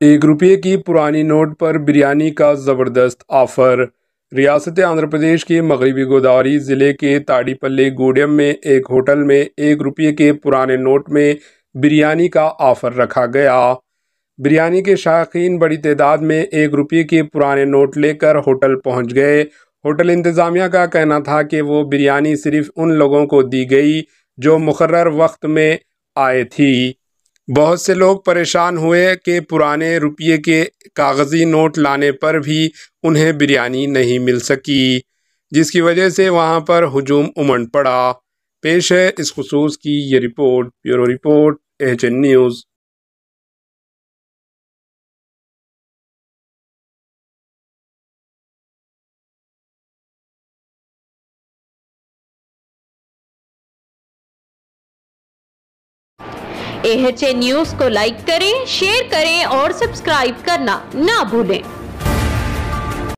1 روپے کی پرانی نوٹ پر بریانی کا زبردست آفر۔ ریاست آندھرا پردیش کے مغربی گوداوری ضلع کے تاڈی پلی گوڈیم میں ایک ہوٹل میں 1 روپے کے پرانے نوٹ میں بریانی کا آفر رکھا گیا۔ بریانی کے شائقین بڑی تعداد میں 1 روپے کے پرانے نوٹ لے کر ہوٹل پہنچ گئے۔ ہوٹل انتظامیہ کا کہنا تھا کہ وہ بریانی صرف ان لوگوں کو دی گئی جو مقرر وقت میں آئے تھی۔ بہت سے لوگ پریشان ہوئے کہ پرانے روپے کے کاغذی نوٹ لانے پر بھی انہیں بریانی نہیں مل سکی، جس کی وجہ سے وہاں پر ہجوم امڈ پڑا۔ پیش ہے اس خصوص کی یہ report. Bureau report AHN news. AHN news کو لائک کریں، شیئر کریں اور سبسکرائب کرنا نہ بھولیں۔